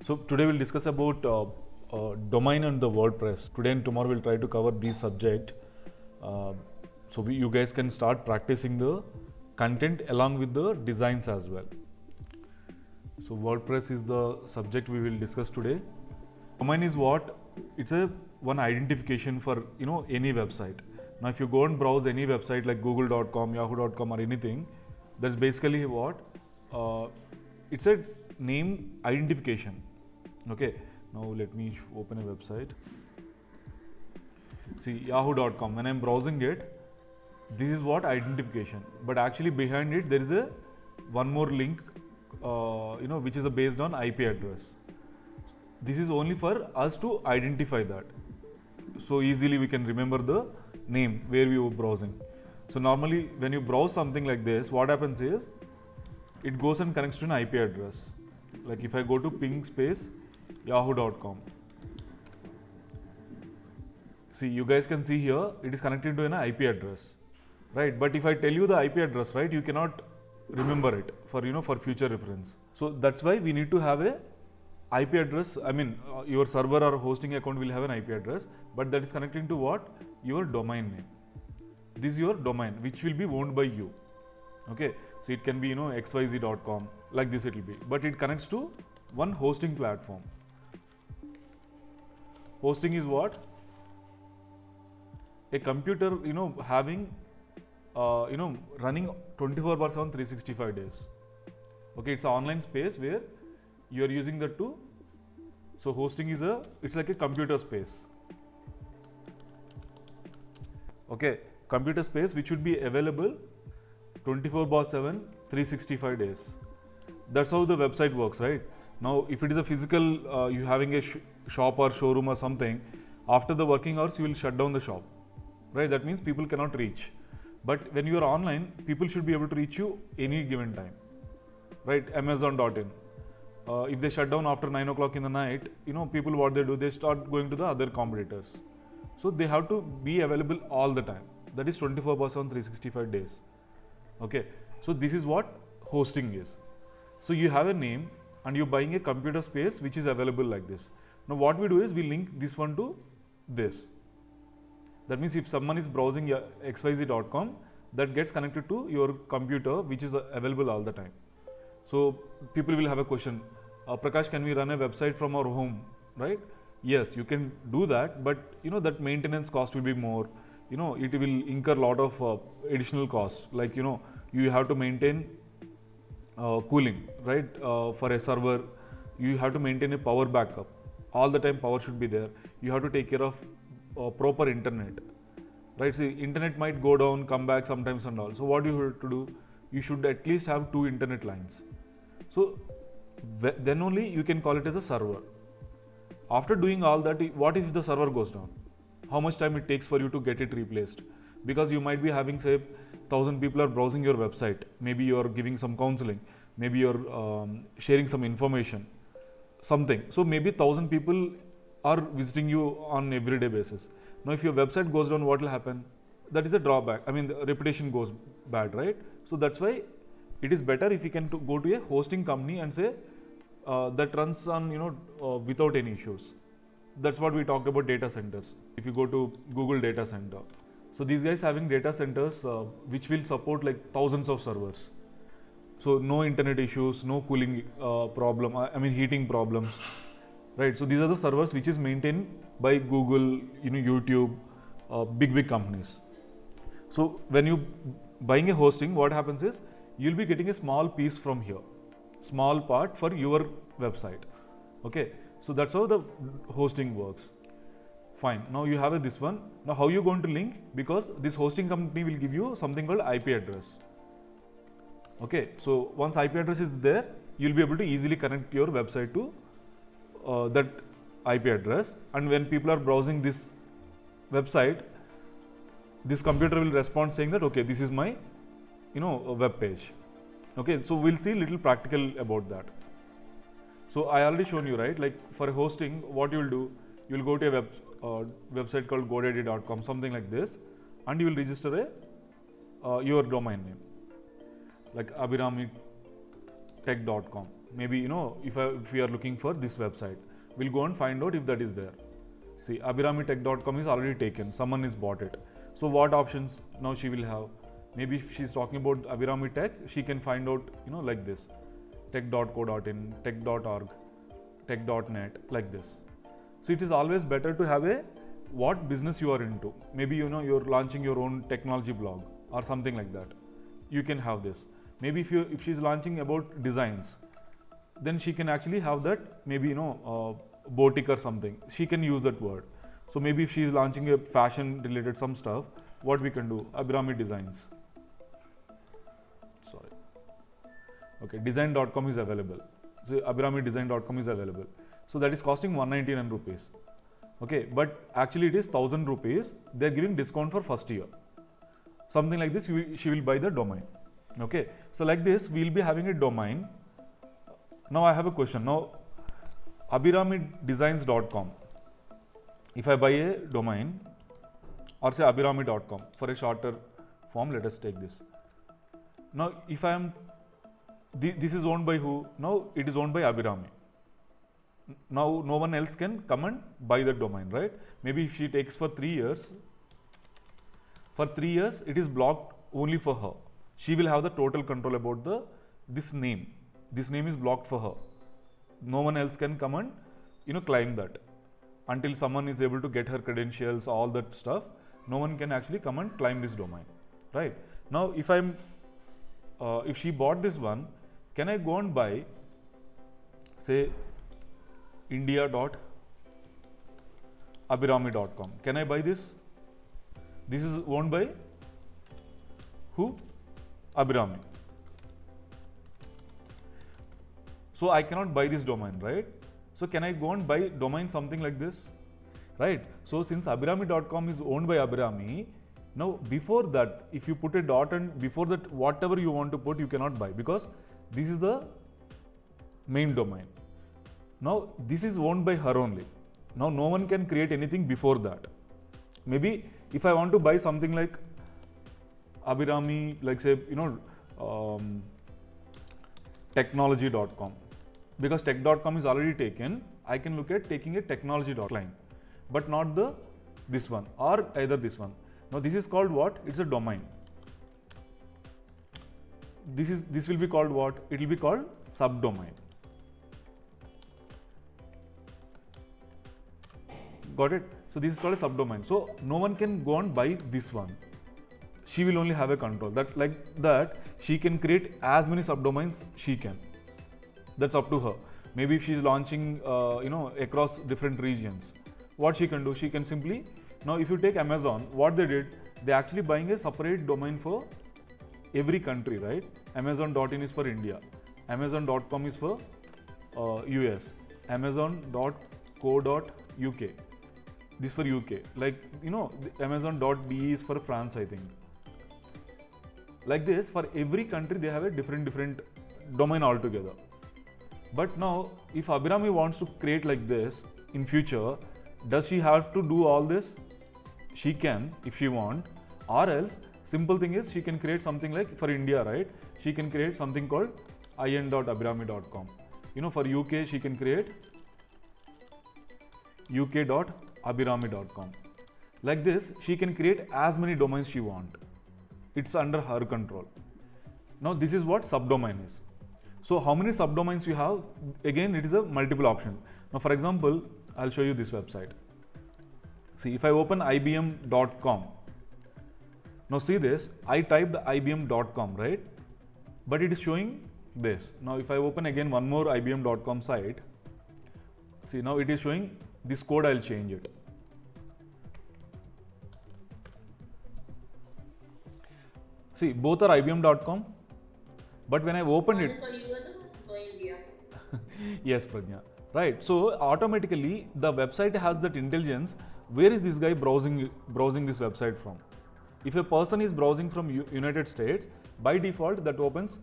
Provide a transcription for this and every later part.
So today we'll discuss about domain and the WordPress. Today and tomorrow we'll try to cover this subject. You guys can start practicing the content along with the designs as well. So WordPress is the subject we will discuss today. Domain is what? It's a one identification for any website. Now if you go and browse any website like google.com, yahoo.com or anything, that's basically what? It's a name identification. Okay, now let me open a website. See, yahoo.com, when I'm browsing it, this is what identification, but actually behind it there is a one more link which is based on IP address. This is only for us to identify that, so easily we can remember the name where we were browsing. So normally when you browse something like this, what happens is it goes and connects to an IP address. Like if I go to ping space yahoo.com, see, you guys can see here it is connected to an IP address, right? But if I tell you the IP address, right, you cannot remember it for for future reference. So that's why we need to have a IP address. I mean, your server or hosting account will have an IP address, but that is connecting to what? Your domain name. This is your domain, which will be owned by you. Okay, so it can be xyz.com, like this it will be, but it connects to one hosting platform. Hosting is what? A computer having running 24/7 365 days. Okay, it's an online space where you are using that to. So hosting is it's like a computer space. Okay, computer space which should be available 24/7 365 days. That's how the website works, right? Now if it is a physical, you having a shop or showroom or something, after the working hours you will shut down the shop, right? That means people cannot reach. But when you are online, people should be able to reach you any given time, right? Amazon.in, if they shut down after 9 o'clock in the night, people what they do, they start going to the other competitors. So they have to be available all the time. That is 24/7 365 days. Okay, so this is what hosting is. So you have a name and you're buying a computer space which is available like this. Now what we do is we link this one to this. That means if someone is browsing xyz.com, that gets connected to your computer which is available all the time. So people will have a question, Prakash, can we run a website from our home, right? Yes, you can do that, but that maintenance cost will be more. It will incur a lot of additional cost, like you have to maintain cooling, right? For a server, you have to maintain a power backup. All the time power should be there. You have to take care of proper internet, right? See, internet might go down, come back sometimes and all. So what you have to do, you should at least have 2 internet lines. So then only you can call it as a server. After doing all that, what if the server goes down? How much time it takes for you to get it replaced? Because you might be having, say, 1,000 people are browsing your website. Maybe you are giving some counseling. Maybe you are sharing some information, something. So maybe 1,000 people are visiting you on everyday basis. Now if your website goes down, what will happen? That is a drawback. I mean, the reputation goes bad, right? So that's why it is better if you can go to a hosting company and say that runs on without any issues. That's what we talked about data centers. If you go to Google data center, so these guys having data centers which will support like thousands of servers. So no internet issues, no cooling problem, heating problems, right? So these are the servers which is maintained by Google, YouTube, big companies. So when you buying a hosting, what happens is you'll be getting a small piece from here, small part for your website. Okay, so that's how the hosting works. Fine. Now you have this one. Now how you going to link? Because this hosting company will give you something called IP address. Okay, so once IP address is there, you'll be able to easily connect your website to that IP address. And when people are browsing this website, this computer will respond saying that, okay, this is my web page. Okay, so we'll see little practical about that. So I already shown you, right? Like for hosting, what you will do, you will go to a website called godaddy.com, something like this, and you will register your domain name, like abhiramitech.com. maybe if we are looking for this website, we'll go and find out if that is there. See, abhiramitech.com is already taken, someone has bought it. So what options now she will have? Maybe if she's talking about Abhirami Tech, she can find out like this: tech.co.in, tech.org, tech.net, like this. So it is always better to have what business you are into. Maybe you're launching your own technology blog or something like that. You can have this. Maybe if she's launching about designs, then she can actually have that, maybe boutique or something. She can use that word. So maybe if she is launching a fashion related some stuff, what we can do? Abhirami Designs. Sorry. Okay, design.com is available. So abhiramidesign.com is available. So that is costing 199 rupees. Okay, but actually it is 1000 rupees. They are giving discount for first year. Something like this, she will buy the domain. Okay, so like this, we will be having a domain. Now I have a question. Now, abhiramidesigns.com. If I buy a domain, or say abhirami.com for a shorter form, let us take this. Now, if I am, this is owned by who? Now it is owned by Abhirami. Now no one else can come and buy the domain, right? Maybe if she takes for 3 years, it is blocked only for her. She will have the total control about this name. This name is blocked for her. No one else can come and claim that. Until someone is able to get her credentials, all that stuff, no one can actually come and claim this domain, right? Now if she bought this one, can I go and buy, say, india.abhirami.com? Can I buy this? This is owned by who? Abhirami. So I cannot buy this domain, right? So can I go and buy domain something like this? Right? So since abhirami.com is owned by Abhirami, now before that, if you put a dot and before that, whatever you want to put, you cannot buy, because this is the main domain. Now this is owned by her only. Now no one can create anything before that. Maybe if I want to buy something like Abhirami, like say, technology.com, because tech.com is already taken, I can look at taking a technology.line, but not this one or either this one. Now this is called what? It's a domain. This will be called what? It will be called subdomain. Got it? So this is called a subdomain. So no one can go and buy this one. She will only have a control. Like that, she can create as many subdomains she can. That's up to her. Maybe if she is launching, across different regions, what she can do? She can simply, now if you take Amazon, what they did, they actually buying a separate domain for every country, right? Amazon.in is for India. Amazon.com is for US. Amazon.co.uk. This for UK. Like, Amazon.de is for France, I think. Like this, for every country, they have a different domain altogether. But now, if Abhirami wants to create like this in future, does she have to do all this? She can, if she want, or else simple thing is she can create something like for India, right? She can create something called in.abhirami.com. For UK, she can create uk.abhirami.com. Like this, she can create as many domains she wants. It's under her control. Now this is what subdomain is. So how many subdomains you have? Again, it is a multiple option. Now for example, I'll show you this website. See, if I open ibm.com, now see this, I typed ibm.com, right? But it is showing this. Now if I open again one more ibm.com site, see, now it is showing this code. I'll change it. See, both are ibm.com, but when I opened it, yes, Prajna, right? So automatically the website has that intelligence. Where is this guy browsing this website from? If a person is browsing from United States, by default that opens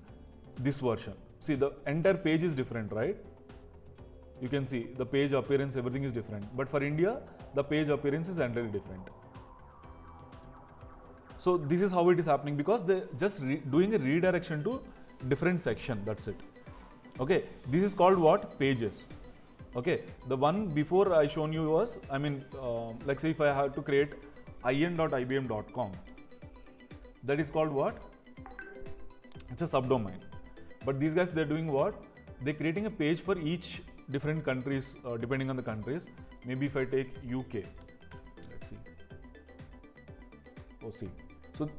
this version. See, the entire page is different, right? You can see the page appearance, everything is different. But for India, the page appearance is entirely different. So this is how it is happening, because they just doing a redirection to different section. That's it. Okay, this is called what? Pages. Okay, the one before I shown you was, like say if I have to create in.ibm.com, that is called what? It's a subdomain. But these guys, they're doing what? They're creating a page for each different countries, depending on the countries. Maybe if I take UK, let's see. Oh, see. So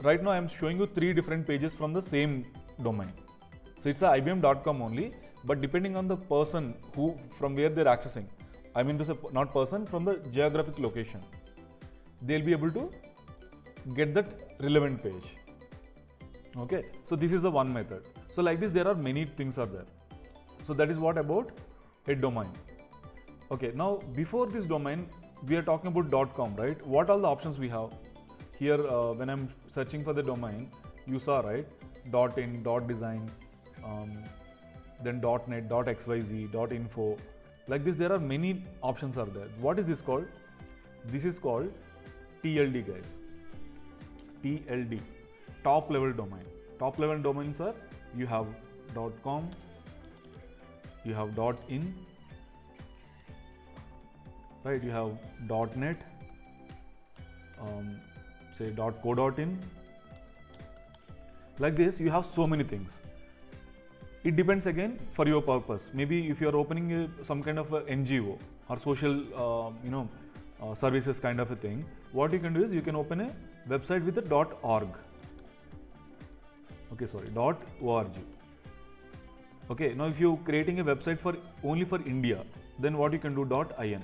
right now I'm showing you 3 different pages from the same domain. So it's a ibm.com only, but depending on the person who from where they're accessing, I mean to say not person, from the geographic location, they'll be able to get that relevant page. Okay, so this is the one method. So like this, there are many things are there. So that is what about a domain. Okay, now before this domain, we are talking about .com, right? What all the options we have? Here, when I'm searching for the domain, you saw, right? .in, .design, then .net, .xyz, .info. Like this, there are many options are there. What is this called? This is called TLD, guys. TLD, top level domain. Top level domains are, you have .com, you have .in, right? You have .net, say .co.in. Like this, you have so many things. It depends again for your purpose. Maybe if you are opening some kind of a NGO or social, services kind of a thing, what you can do is you can open a website with a .org. Okay, sorry, .org. Okay, now if you're creating a website for only for India, then what you can do .in.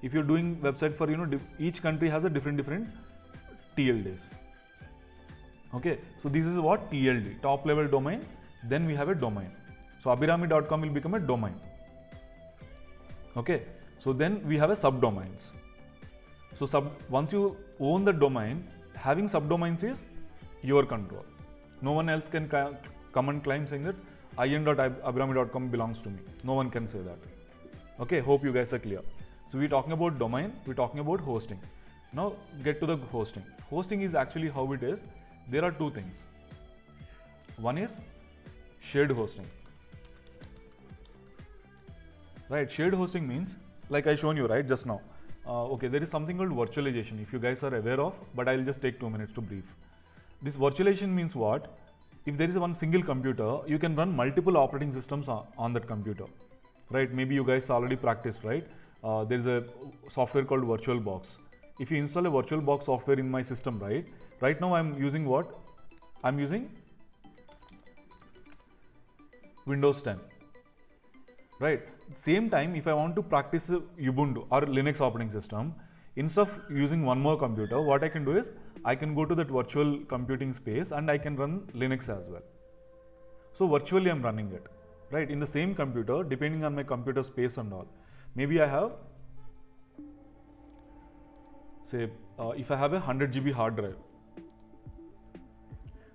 If you're doing website for each country has a different TLDs. Okay, so this is what TLD, top level domain. Then we have a domain. So abhirami.com will become a domain. Okay, so then we have a subdomains. So once you own the domain, having subdomains is your control. No one else can come and claim saying that in.abhirami.com belongs to me. No one can say that. Okay, hope you guys are clear. So we're talking about domain, we're talking about hosting. Now get to the hosting. Hosting is actually how it is. There are 2 things. One is shared hosting. Right, shared hosting means, like I shown you right just now. Okay, there is something called virtualization, if you guys are aware of, but I'll just take 2 minutes to brief. This virtualization means what? If there is one single computer, you can run multiple operating systems on that computer. Right, maybe you guys already practiced, right? There is a software called VirtualBox. If you install a VirtualBox software in my system, right now I'm using what? I'm using Windows 10. Right. Same time, if I want to practice Ubuntu or Linux operating system, instead of using one more computer, what I can do is I can go to that virtual computing space and I can run Linux as well. So virtually I'm running it, right? In the same computer, depending on my computer space and all. Maybe I have, say, if I have a 100 GB hard drive.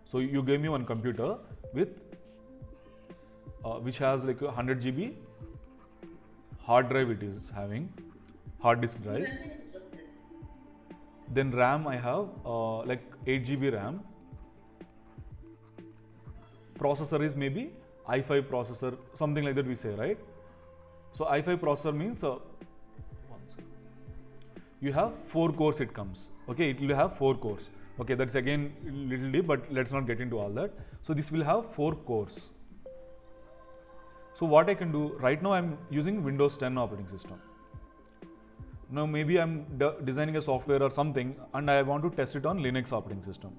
So you gave me one computer with which has like a 100 GB hard drive, it is having hard disk drive. Then RAM I have like 8 GB RAM. Processor is maybe i5 processor, something like that we say, right? So i5 processor means you have 4 cores it comes. Okay, it will have 4 cores. Okay, that's again little deep, but let's not get into all that. So this will have 4 cores. So what I can do, right now I'm using Windows 10 operating system. Now maybe I'm designing a software or something and I want to test it on Linux operating system.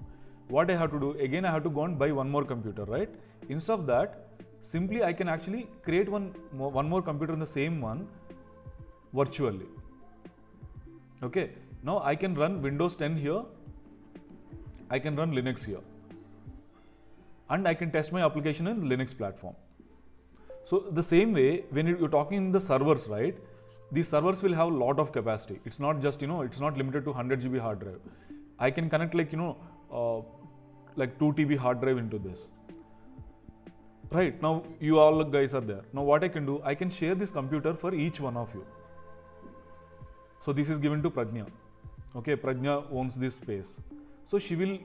What I have to do, again I have to go and buy one more computer, right? Instead of that, simply I can actually create one more computer in the same one virtually. Okay, now I can run Windows 10 here, I can run Linux here, and I can test my application in Linux platform. So the same way, when you're talking in the servers, right? These servers will have a lot of capacity. It's not just, it's not limited to 100 GB hard drive. I can connect like, like 2 TB hard drive into this. Right, now you all guys are there. Now what I can do, I can share this computer for each one of you. So this is given to Prajna. Okay, Prajna owns this space. So she will,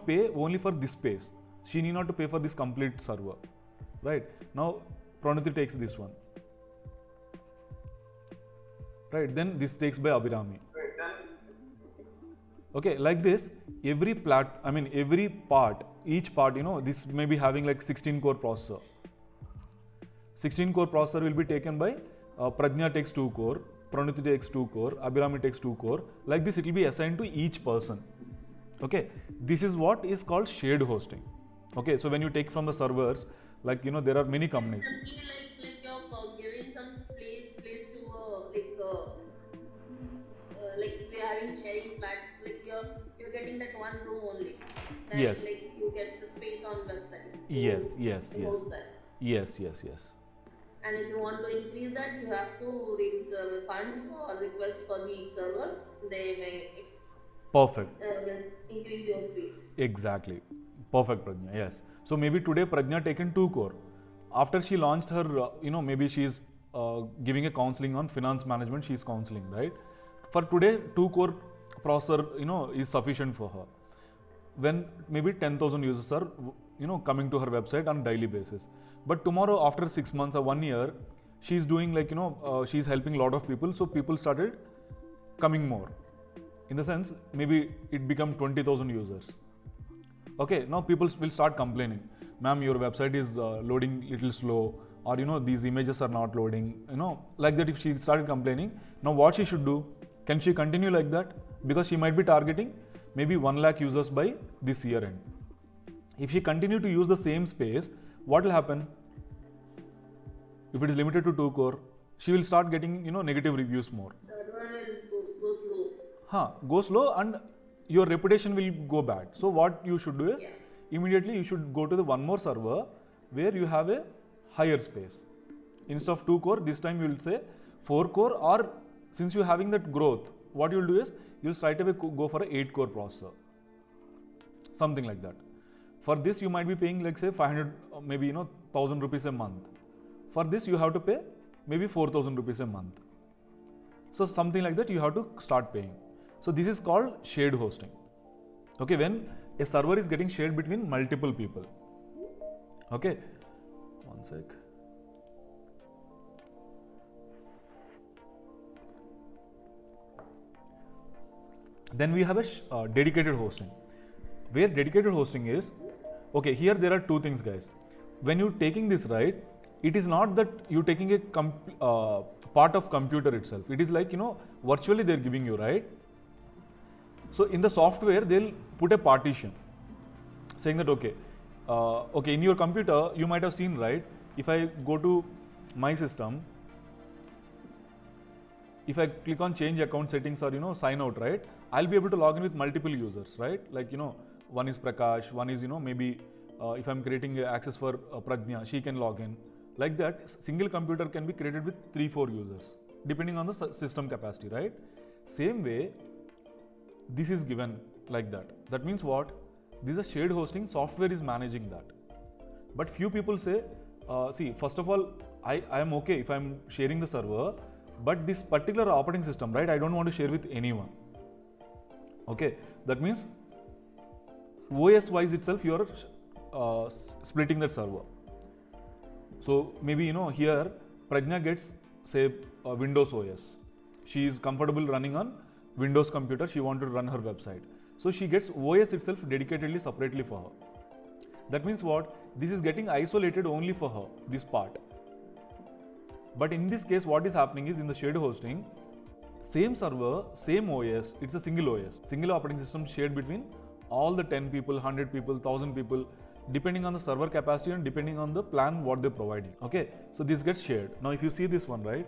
pay only for this space. She need not to pay for this complete server. right? Now Pranati takes this one, right? Then this takes by Abhirami. Okay, like this, every part, each part, this may be having like 16 core processor. 16 core processor will be taken by Pradnya takes 2 core, Pranati takes 2 core, Abhirami takes 2 core. Like this, it will be assigned to each person. Okay, this is what is called shared hosting. Okay, so when you take from the servers, like there are many companies. Simply like you're giving some place to like we are having sharing flats, like you're getting that one room only. That, Yes. like you get the space on website. Yes. To host that. Yes. And if you want to increase that, you have to raise funds or request for the server. They may Perfect. increase your space. Exactly. Perfect, Pradnya. Yes. So maybe today Pradnya taken 2 core. After she launched her, maybe she's giving a counseling on finance management. She's counseling, right? For today, 2 core processor, is sufficient for her. When maybe 10,000 users are, coming to her website on daily basis. But tomorrow, after 6 months or 1 year, she's doing like, she's helping a lot of people. So people started coming more. In the sense, maybe it become 20,000 users. Okay, now people will start complaining, ma'am, your website is loading little slow, or these images are not loading, like that. If she started complaining, now what she should do? Can she continue like that? Because she might be targeting maybe 1 lakh users by this year end. If she continue to use the same space, what will happen? If it is limited to 2 core, she will start getting negative reviews more. Server will go slow. Go slow, and your reputation will go bad. So what you should do is, immediately you should go to the one more server where you have a higher space. Instead of 2 core, this time you will say 4 core, or since you are having that growth, what you will do is, you will straight away go for an 8 core processor. Something like that. For this, you might be paying like say 500, maybe 1,000 rupees a month. For this, you have to pay maybe 4,000 rupees a month. So something like that you have to start paying. So this is called shared hosting. Okay, when a server is getting shared between multiple people. Okay, one sec. Then we have a dedicated hosting. Where dedicated hosting is, okay, here there are 2 things, guys. When you're taking this, right, it is not that you're taking a part of computer itself. It is like, virtually they're giving you, right? So in the software, they'll put a partition saying that, okay, in your computer, you might have seen, right? If I go to my system, if I click on change account settings or, sign out, right? I'll be able to log in with multiple users, right? Like, one is Prakash, one is, maybe if I'm creating access for Pradnya, she can log in. Like that, single computer can be created with 3-4 users, depending on the system capacity, right? Same way, this is given like that. That means what? This is a shared hosting, software is managing that. But few people say, see, first of all, I am okay if I'm sharing the server, but this particular operating system, right, I don't want to share with anyone. Okay, that means OS wise itself, you are splitting that server. So maybe, here Pradnya gets, say, Windows OS. She is comfortable running on Windows computer, she wants to run her website. So she gets OS itself dedicatedly, separately for her. That means what? This is getting isolated only for her, this part. But in this case, what is happening is, in the shared hosting, same server, same OS, it's a single OS, single operating system shared between all the 10 people, 100 people, 1,000 people, depending on the server capacity and depending on the plan what they're providing. Okay, so this gets shared. Now if you see this one, right,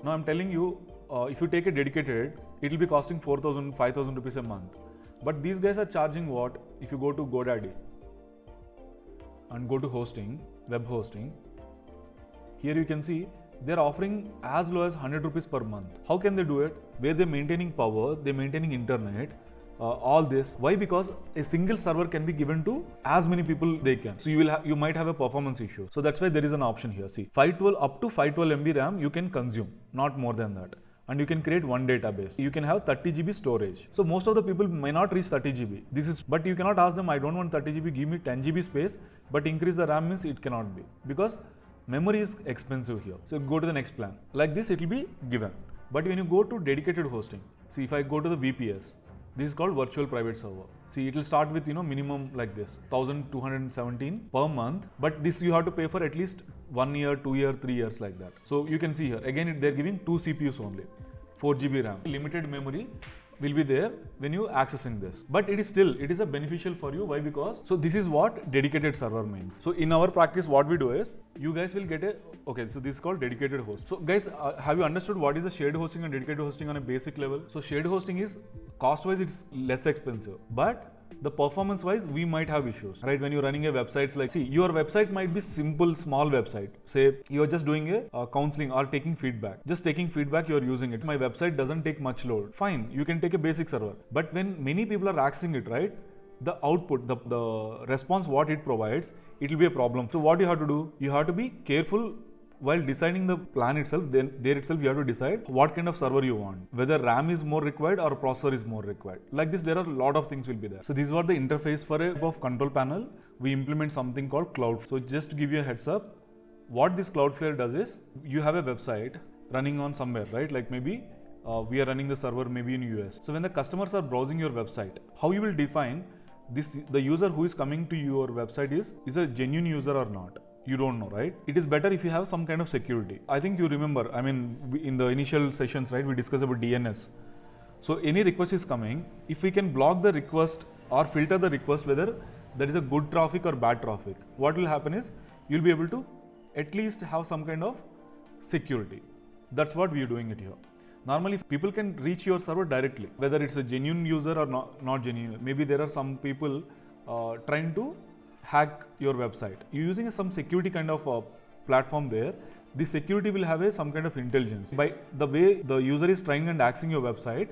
now I'm telling you, if you take a dedicated, it will be costing 4,000, 5,000 rupees a month. But these guys are charging what? If you go to GoDaddy and go to hosting, web hosting, here you can see they're offering as low as 100 rupees per month. How can they do it? Where they're maintaining power, they're maintaining internet, all this. Why? Because a single server can be given to as many people they can. So you might have a performance issue. So that's why there is an option here. See, 512 up to 512 MB RAM you can consume, not more than that. and you can create one database. You can have 30 GB storage. So most of the people may not reach 30 GB. But you cannot ask them, I don't want 30 GB, give me 10 GB space, but increase the RAM means it cannot be, because memory is expensive here. So go to the next plan. Like this, it will be given. But when you go to dedicated hosting, see, if I go to the VPS, this is called virtual private server. See, it will start with, minimum like this, 1217 per month, but this you have to pay for at least 1 year, 2 year, 3 years, like that. So you can see here, again, they're giving 2 CPUs only, 4 GB RAM. Limited memory will be there when you accessing this, but it is a beneficial for you. Why? Because, so this is what dedicated server means. So in our practice, what we do is, you guys will get so this is called dedicated host. So guys, have you understood what is the shared hosting and dedicated hosting on a basic level? So shared hosting is, cost wise, it's less expensive, but the performance wise, we might have issues, right? When you're running a website, like, see, your website might be simple, small website. Say you're just doing a counseling or taking feedback. Just taking feedback, you're using it. My website doesn't take much load. Fine, you can take a basic server. But when many people are accessing it, right? The output, the response, what it provides, it will be a problem. So what you have to do? You have to be careful while designing the plan itself. Then there itself you have to decide what kind of server you want, whether RAM is more required or processor is more required. Like this, there are a lot of things will be there. So this is what the interface for a control panel. We implement something called Cloud. So just to give you a heads up, what this Cloudflare does is, you have a website running on somewhere, right? Like maybe we are running the server maybe in US. So when the customers are browsing your website, how you will define this, the user who is coming to your website is a genuine user or not? You don't know, right? It is better if you have some kind of security. I think you remember, in the initial sessions, right, we discussed about DNS. So any request is coming, if we can block the request or filter the request, whether there is a good traffic or bad traffic, what will happen is, you'll be able to at least have some kind of security. That's what we are doing it here. Normally, people can reach your server directly, whether it's a genuine user or not genuine. Maybe there are some people trying to hack your website. You're using some security kind of platform there. The security will have some kind of intelligence. By the way the user is trying and accessing your website,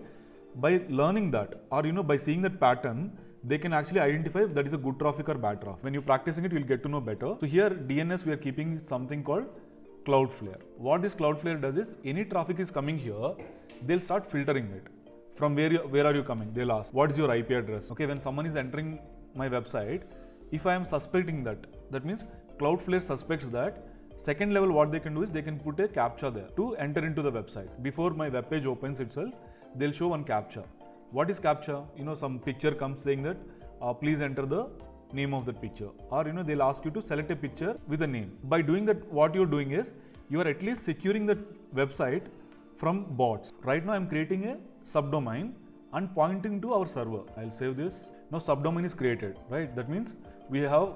by learning that, or by seeing that pattern, they can actually identify if that is a good traffic or bad traffic. When you're practicing it, you'll get to know better. So here, DNS, we are keeping something called Cloudflare. What this Cloudflare does is, any traffic is coming here, they'll start filtering it. From where are you coming? They'll ask, what is your IP address? Okay, when someone is entering my website, if I am suspecting that means Cloudflare suspects that. Second level, what they can do is, they can put a CAPTCHA there to enter into the website. Before my web page opens itself, they'll show one CAPTCHA. What is CAPTCHA? Some picture comes saying that please enter the name of that picture, or they'll ask you to select a picture with a name. By doing that, what you're doing is, you are at least securing the website from bots. Right now, I'm creating a subdomain and pointing to our server. I'll save this. Now subdomain is created, right? That means we have,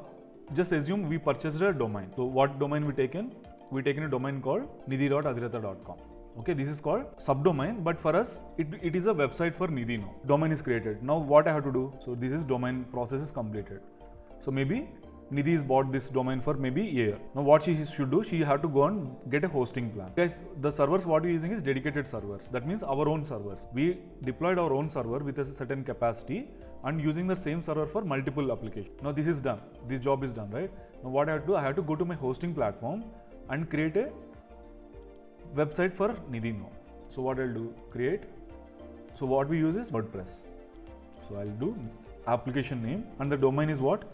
just assume we purchased a domain. So what domain we taken? We taken a domain called nidhi.adhirata.com. Okay, this is called subdomain, but for us, it is a website for Nidhi now. Domain is created. Now what I have to do? So this is domain process is completed. So maybe Nidhi has bought this domain for maybe a year. Now what she should do, she have to go and get a hosting plan. Guys, the servers what we're using is dedicated servers. That means our own servers. We deployed our own server with a certain capacity and using the same server for multiple applications. Now this is done. This job is done, right? Now what I have to do, I have to go to my hosting platform and create a website for Nidhi now. So what I'll do, create. So what we use is WordPress. So I'll do application name, and the domain is what?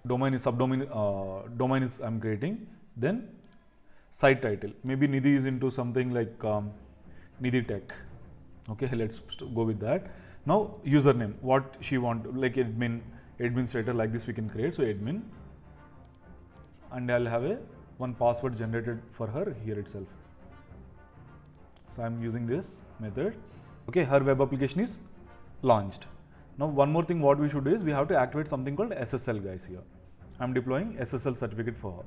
Domain is subdomain, domain is I'm creating. Then site title, maybe Nidhi is into something like Nidhi Tech. Okay, let's go with that. Now username, what she want, like administrator, like this we can create. So admin, and I'll have one password generated for her here itself. So I'm using this method. Okay, her web application is launched. Now one more thing what we should do is, we have to activate something called SSL, guys. Here I'm deploying SSL certificate for her.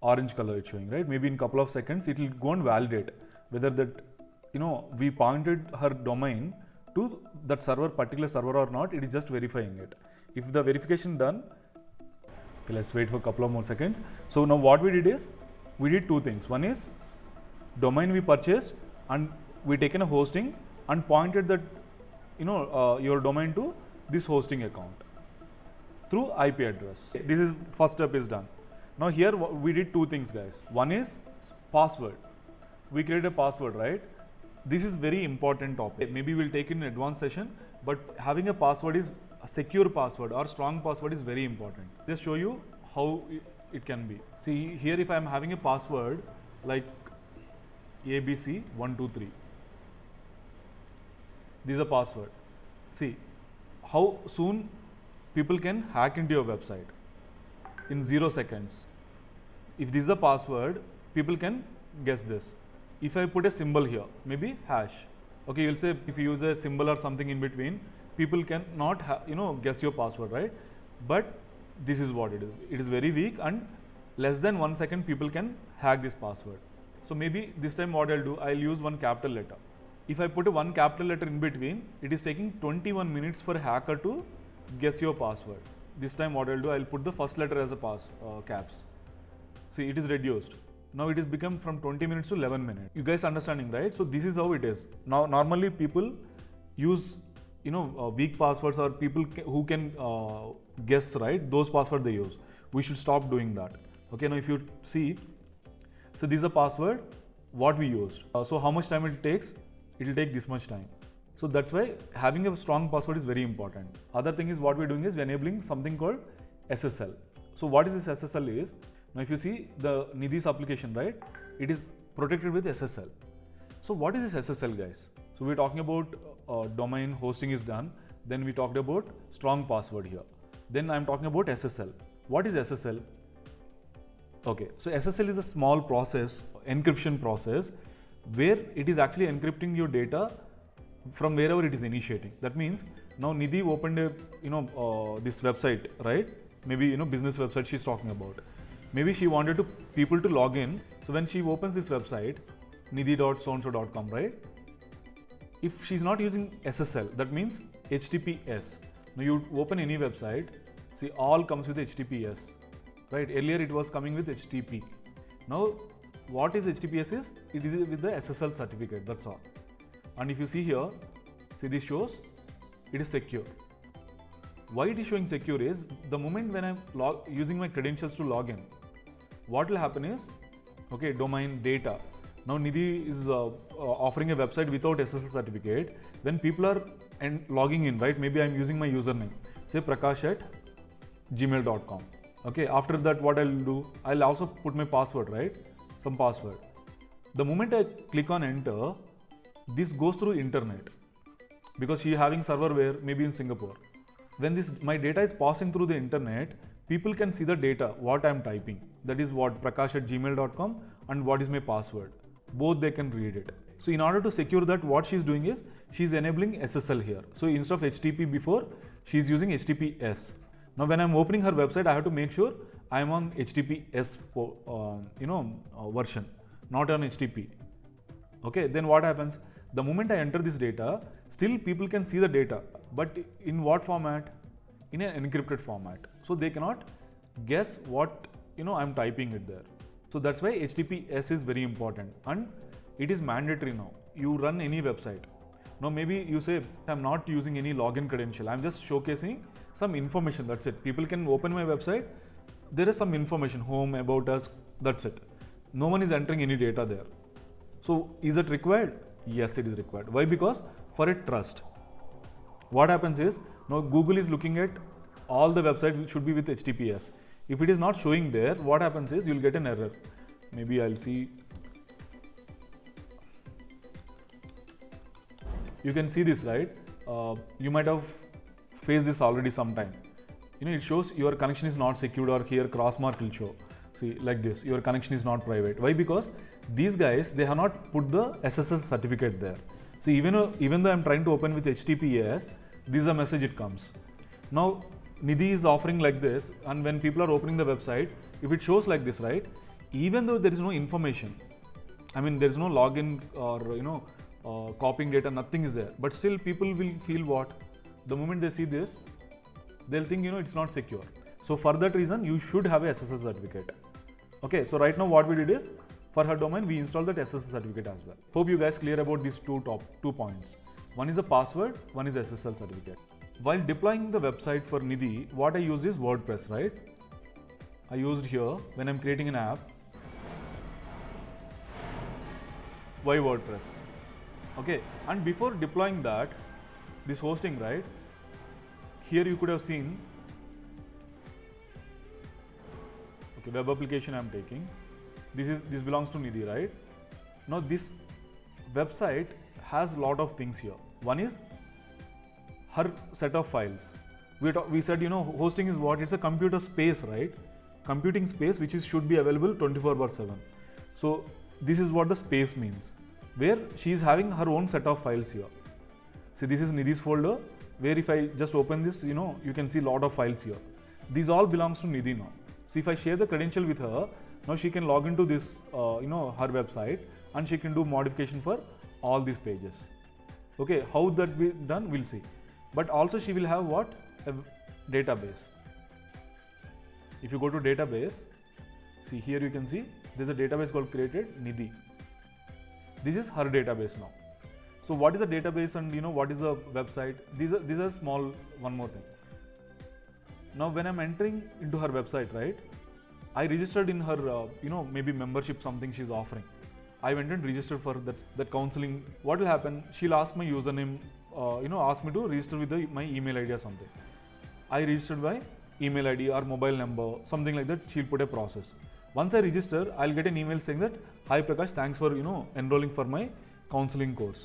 Orange color it's showing, right? Maybe in couple of seconds it will go and validate whether that we pointed her domain to that particular server or not. It is just verifying it. If the verification done, okay, let's wait for a couple of more seconds. So now what we did is, we did two things. One is, domain we purchased and we taken a hosting and pointed that your domain to this hosting account through IP address. This is first step is done. Now here we did two things, guys. One is password. We created a password, right? This is very important topic. Maybe we'll take it in advanced session, but having a password is a secure password or strong password is very important. Just show you how it can be. See here, if I'm having a password like ABC123, this is a password. See how soon people can hack into your website in 0 seconds. If this is a password, people can guess this. If I put a symbol here, maybe hash, okay, you'll say if you use a symbol or something in between, people can not guess your password, right? But this is what it is. It is very weak, and less than 1 second people can hack this password. So maybe this time what I'll do, I'll use one capital letter. If I put a one capital letter in between, it is taking 21 minutes for a hacker to guess your password. This time what I'll do, I'll put the first letter as a caps. See, it is reduced. Now it is become from 20 minutes to 11 minutes. You guys understanding, right? So this is how it is. Now normally people use weak passwords, or people who can guess, right? Those passwords they use. We should stop doing that. Okay, now if you see, so this is a password what we used. So how much time it takes? It will take this much time. So that's why having a strong password is very important. Other thing is what we're doing is we're enabling something called SSL. So what is this SSL is? Now if you see the Nidhi's application, right, it is protected with SSL. So what is this SSL, guys? So we're talking about domain hosting is done. Then we talked about strong password here. Then I'm talking about SSL. What is SSL? Okay, so SSL is a small process, encryption process, where it is actually encrypting your data from wherever it is initiating. That means now Nidhi opened a this website, right? Maybe business website she's talking about. Maybe she wanted people to log in. So when she opens this website, nidhi.soandso.com, right? If she's not using SSL, that means HTTPS. Now you open any website, see all comes with HTTPS, right? Earlier it was coming with HTTP. Now what is HTTPS is? It is with the SSL certificate, that's all. And if you see here, see this shows it is secure. Why it is showing secure is the moment when I'm using my credentials to log in, what will happen is, okay, domain data. Now Nidhi is offering a website without SSL certificate. When people are logging in, right, maybe I'm using my username, say prakash@gmail.com. Okay, after that what I'll do, I'll also put my password, right, some password. The moment I click on enter, this goes through internet because she having server where maybe in Singapore. When my data is passing through the internet, people can see the data, what I'm typing. That is what prakash@gmail.com and what is my password. Both they can read it. So in order to secure that, what she's doing is she's enabling SSL here. So instead of HTTP before, she's using HTTPS. Now when I'm opening her website, I have to make sure I'm on HTTPS version, not on HTTP. Okay, then what happens? The moment I enter this data, still people can see the data, but in what format? In an encrypted format. So they cannot guess what I'm typing it there. So that's why HTTPS is very important, and it is mandatory now. You run any website. Now maybe you say I'm not using any login credential. I'm just showcasing some information. That's it. People can open my website. There is some information, home, about us. That's it. No one is entering any data there. So is it required? Yes, it is required. Why? Because for a trust. What happens is now Google is looking at all the websites which should be with HTTPS. If it is not showing there, what happens is you'll get an error. Maybe I'll see. You can see this, right? You might have faced this already sometime. It shows your connection is not secured, or here cross mark will show. See, like this, your connection is not private. Why? Because these guys, they have not put the SSL certificate there. So even though I'm trying to open with HTTPS, this is a message it comes. Now Nidhi is offering like this, and when people are opening the website, if it shows like this, right, even though there is no information, I mean there is no login or copying data, nothing is there, but still people will feel what? The moment they see this, they'll think it's not secure. So for that reason, you should have a SSL certificate. Okay, so right now what we did is, for her domain, we installed that SSL certificate as well. Hope you guys clear about these two points. One is a password, one is SSL certificate. While deploying the website for Nidhi, what I use is WordPress, right? I used here when I'm creating an app. Why WordPress? Okay, and before deploying that, this hosting, right? Here you could have seen, okay, web application I'm taking. This belongs to Nidhi, right? Now this website has lot of things here. One is her set of files. We said, you know, hosting is what? It's a computer space, right? Computing space which is should be available 24/7. So this is what the space means, where she is having her own set of files here. See, this is Nidhi's folder, where if I just open this, you know, you can see lot of files here. These all belongs to Nidhi now. So if I share the credential with her, now she can log into this, you know, her website, and she can do modification for all these pages. Okay, how that be done, we'll see. But also she will have what? A database. If you go to database, see here you can see there's a database called created Nidhi. This is her database now. So what is the database and you know what is the website? These are small, one more thing. Now when I'm entering into her website, right? I registered in her, you know, maybe membership, something she's offering. I went and registered for that counseling. What will happen? She'll ask my username, you know, ask me to register with my email ID or something. I registered by email ID or mobile number, something like that. She'll put a process. Once I register, I'll get an email saying that, "Hi Prakash, thanks for, you know, enrolling for my counseling course."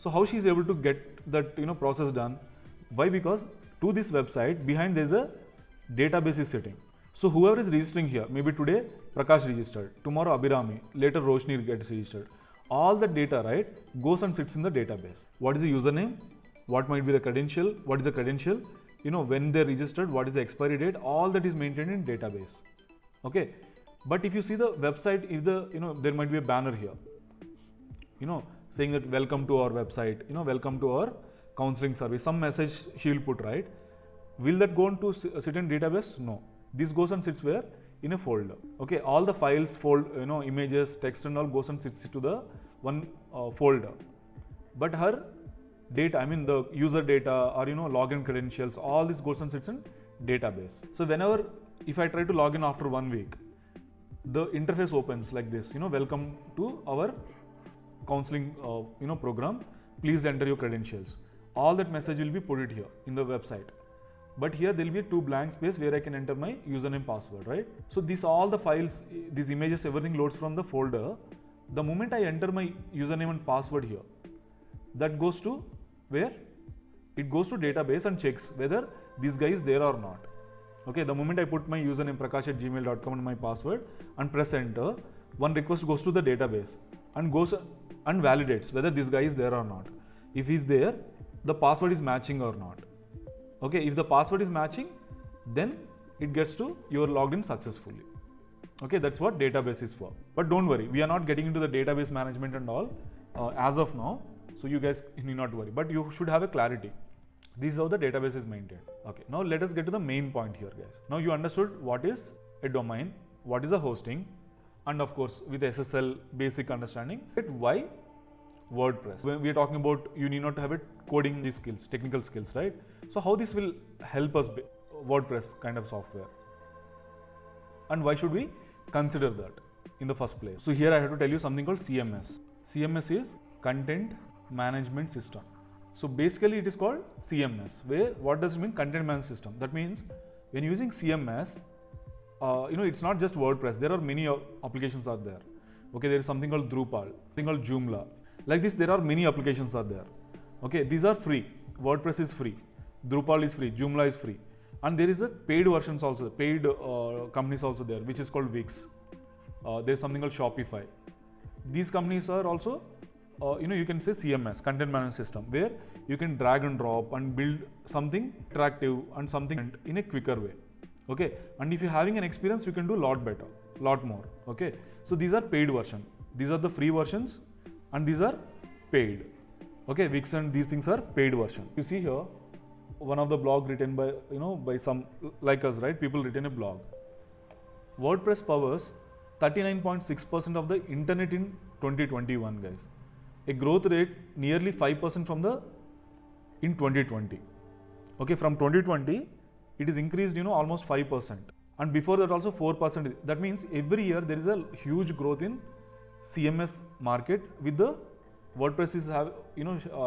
So how she's able to get that, you know, process done? Why? Because to this website behind there's a database is sitting. So whoever is registering here, maybe today Prakash registered, tomorrow Abhirami, later Roshni gets registered. All the data, right, goes and sits in the database. What is the username? What might be the credential? What is the credential? You know, when they're registered, what is the expiry date? All that is maintained in database. Okay. But if you see the website, if the, you know, there might be a banner here, you know, saying that welcome to our website, you know, welcome to our counseling service, some message she will put, right? Will that go into sit in database? No. This goes and sits where? In a folder. Okay, all the files, you know, images, text and all goes and sits to the one folder. But her data, I mean the user data or, you know, login credentials, all this goes and sits in database. So whenever, if I try to log in after 1 week, the interface opens like this, you know, welcome to our counseling, you know, program. Please enter your credentials. All that message will be put it here in the website. But here there will be 2 blank space where I can enter my username, password, right? So this all the files, these images, everything loads from the folder. The moment I enter my username and password here, that goes to where? It goes to database and checks whether this guy is there or not. Okay, the moment I put my username prakash@gmail.com and my password and press enter, one request goes to the database and goes and validates whether this guy is there or not. If he's there, the password is matching or not. Okay, if the password is matching, then it gets to you are logged in successfully. Okay, that's what database is for. But don't worry, we are not getting into the database management and all as of now. So you guys need not worry, but you should have a clarity. This is how the database is maintained. Okay, now let us get to the main point here, guys. Now you understood what is a domain, what is a hosting, and of course with SSL basic understanding, why WordPress. When we are talking about, you need not have it coding these skills, technical skills, right? So how this will help us WordPress kind of software, and why should we consider that in the first place? So here I have to tell you something called CMS. CMS is Content Management System. So basically it is called CMS, where what does it mean? Content Management System. That means when using CMS, you know, it's not just WordPress. There are many applications out there. Okay, there is something called Drupal, something called Joomla. Like this, there are many applications out there. Okay, these are free. WordPress is free. Drupal is free. Joomla is free. And there is a paid versions also, paid companies also there, which is called Wix. There's something called Shopify. These companies are also, you know, you can say CMS, Content Management System, where you can drag and drop and build something attractive and something in a quicker way. Okay, and if you're having an experience, you can do a lot better, lot more. Okay, so these are paid version. These are the free versions, and these are paid. Okay, Wix and these things are paid version. You see here, one of the blog written by, you know, by some like us, right? People written a blog. WordPress powers 39.6% of the internet in 2021, guys. A growth rate nearly 5% from the in 2020. Okay, from 2020, it is increased, you know, almost 5%. And before that also 4%. That means every year there is a huge growth in CMS market with the WordPress is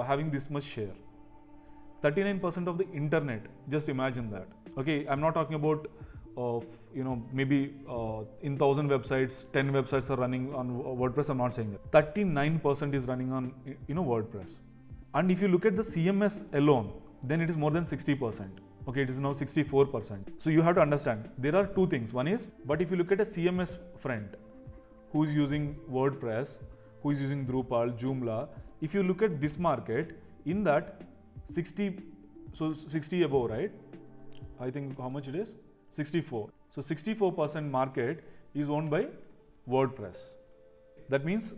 having this much share. 39% of the internet. Just imagine that. Okay, I'm not talking about maybe in 1,000 websites, 10 websites are running on WordPress. I'm not saying that. 39% is running on WordPress. And if you look at the CMS alone, then it is more than 60%. Okay, it is now 64%. So you have to understand there are two things. One is, but if you look at a CMS friend who is using WordPress, who is using Drupal, Joomla, if you look at this market, in that 60 above, right? I think how much it is? 64. So 64% market is owned by WordPress. That means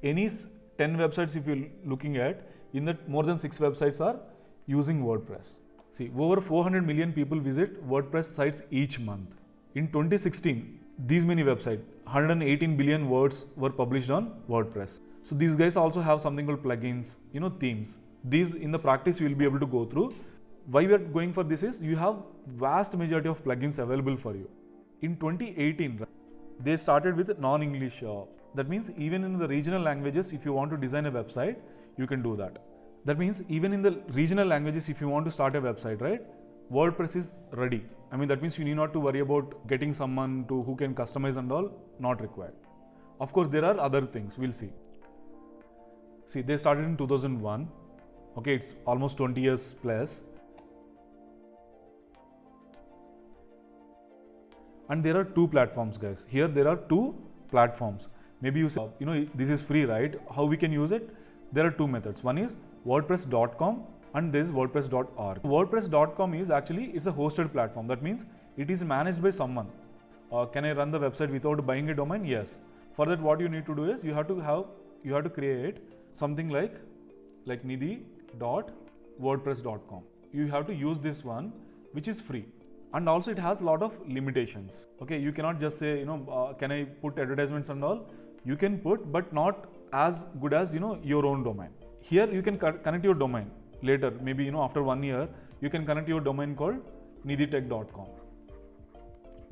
any 10 websites if you're looking at, in that more than 6 websites are using WordPress. See, over 400 million people visit WordPress sites each month. In 2016, these many websites, 118 billion words were published on WordPress. So these guys also have something called plugins, themes. These in the practice you will be able to go through. Why we are going for this is you have vast majority of plugins available for you. In 2018, they started with non-English. That means even in the regional languages, if you want to design a website, you can do that. That means even in the regional languages, if you want to start a website, right, WordPress is ready. I mean, that means you need not to worry about getting someone who can customize and all, not required. Of course, there are other things, we'll see. See, they started in 2001. Okay, it's almost 20 years plus. And there are two platforms, guys. Here there are two platforms. Maybe you say, this is free, right? How we can use it? There are two methods. One is WordPress.com and there is WordPress.org. WordPress.com is actually, it's a hosted platform. That means it is managed by someone. Can I run the website without buying a domain? Yes. For that, what you need to do is you have to create something like nidhi.wordpress.com. You have to use this one, which is free. And also it has a lot of limitations. Okay, you cannot just say, can I put advertisements and all? You can put, but not as good as, your own domain. Here you can connect your domain later, maybe, after 1 year, you can connect your domain called nidhitech.com.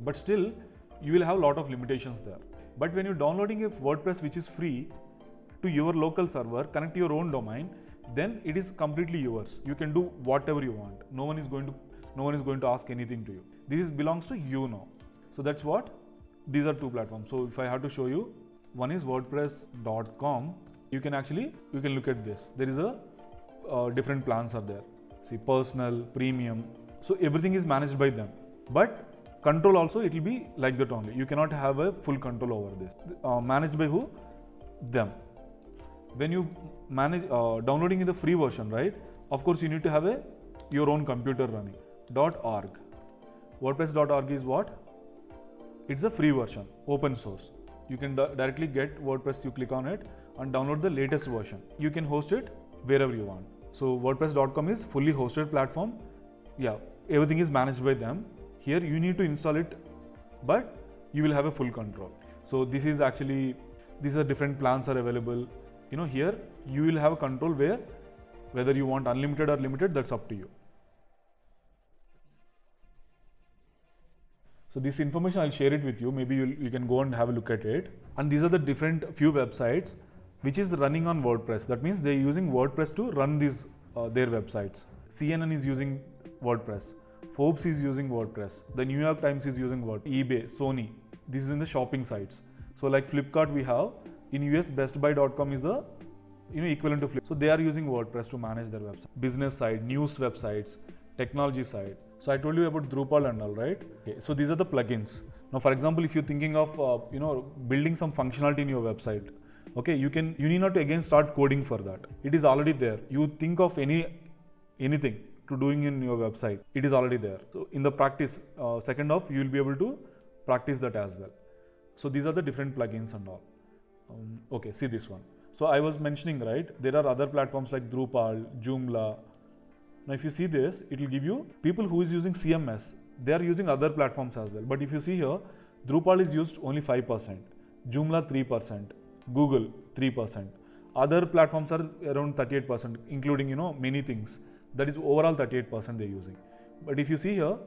But still, you will have a lot of limitations there. But when you're downloading a WordPress which is free to your local server, connect your own domain, then it is completely yours. You can do whatever you want. No one is going to ask anything to you. This belongs to you now. So that's what these are two platforms. So if I have to show you, one is WordPress.com. You can look at this. There is different plans are there. See, personal, premium. So everything is managed by them. But control also, it will be like that only. You cannot have a full control over this. Managed by who? Them. When you manage downloading in the free version, right? Of course, you need to have your own computer running. .org. WordPress.org is what? It's a free version, open source. You can directly get WordPress, you click on it and download the latest version. You can host it wherever you want. So WordPress.com is fully hosted platform. Yeah, everything is managed by them. Here you need to install it, but you will have a full control. So this is actually, these are different plans are available. Here you will have a control whether you want unlimited or limited, that's up to you. So this information I'll share it with you. Maybe you can go and have a look at it. And these are the different few websites which is running on WordPress. That means they're using WordPress to run these their websites. CNN is using WordPress. Forbes is using WordPress. The New York Times is using WordPress. eBay, Sony. This is in the shopping sites. So like Flipkart we have. In US, bestbuy.com is the equivalent to Flipkart. So they are using WordPress to manage their website. Business side, news websites, technology side. So I told you about Drupal and all, right? Okay, so these are the plugins. Now, for example, if you're thinking of building some functionality in your website, okay, you need not to again start coding for that. It is already there. You think of anything to doing in your website, it is already there. So in the practice, second off, you will be able to practice that as well. So these are the different plugins and all. Okay, see this one. So I was mentioning, right, there are other platforms like Drupal, Joomla. Now if you see this, it will give you people who is using CMS, they are using other platforms as well. But if you see here, Drupal is used only 5%, Joomla 3%, Google 3%. Other platforms are around 38%, including many things. That is overall 38% they're using. But if you see here,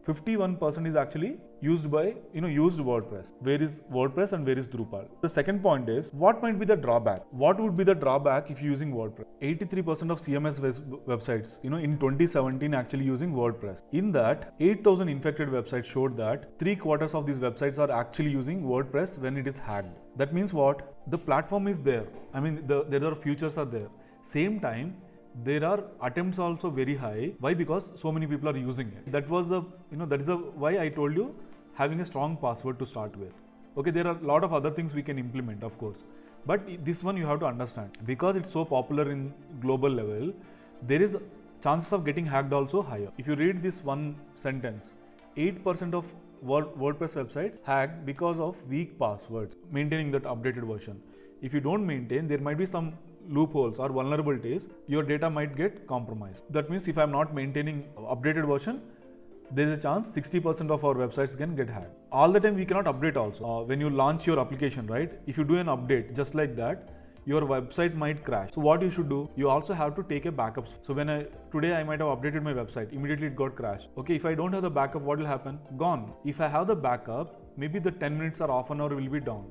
51% is actually used by, used WordPress. Where is WordPress and where is Drupal? The second point is, what might be the drawback? What would be the drawback if you're using WordPress? 83% of CMS websites, in 2017 actually using WordPress. In that, 8,000 infected websites showed that 3/4 of these websites are actually using WordPress when it is hacked. That means what? The platform is there. I mean, there are features are there. Same time, there are attempts also very high. Why? Because so many people are using it. That was the, that is why I told you having a strong password to start with. Okay, there are a lot of other things we can implement, of course. But this one you have to understand. Because it's so popular in global level, there is chances of getting hacked also higher. If you read this one sentence, 8% of WordPress websites hacked because of weak passwords, maintaining that updated version. If you don't maintain, there might be some loopholes or vulnerabilities, your data might get compromised. That means if I'm not maintaining updated version, there is a chance 60% of our websites can get hacked. All the time we cannot update also. When you launch your application, right? If you do an update just like that, your website might crash. So what you should do, you also have to take a backup. So today I might have updated my website, immediately it got crashed. Okay, if I don't have the backup, what will happen? Gone. If I have the backup, maybe the 10 minutes or half an hour will be down.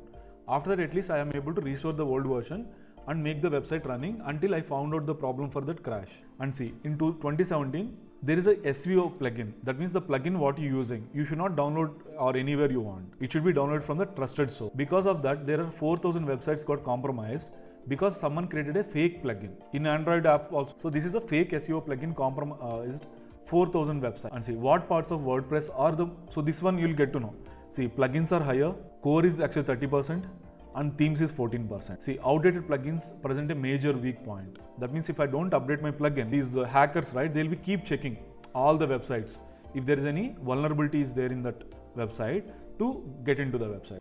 After that, at least I am able to restore the old version and make the website running until I found out the problem for that crash. And see, in 2017, there is a SEO plugin. That means the plugin what you're using, you should not download or anywhere you want. It should be downloaded from the trusted source. Because of that, there are 4,000 websites got compromised because someone created a fake plugin. In Android app also. So this is a fake SEO plugin compromised 4,000 websites. And see what parts of WordPress are so this one you'll get to know. See, plugins are higher, core is actually 30%. And themes is 14%. See, outdated plugins present a major weak point. That means if I don't update my plugin, these hackers, right, they'll be keep checking all the websites. If there is any vulnerability is there in that website to get into the website.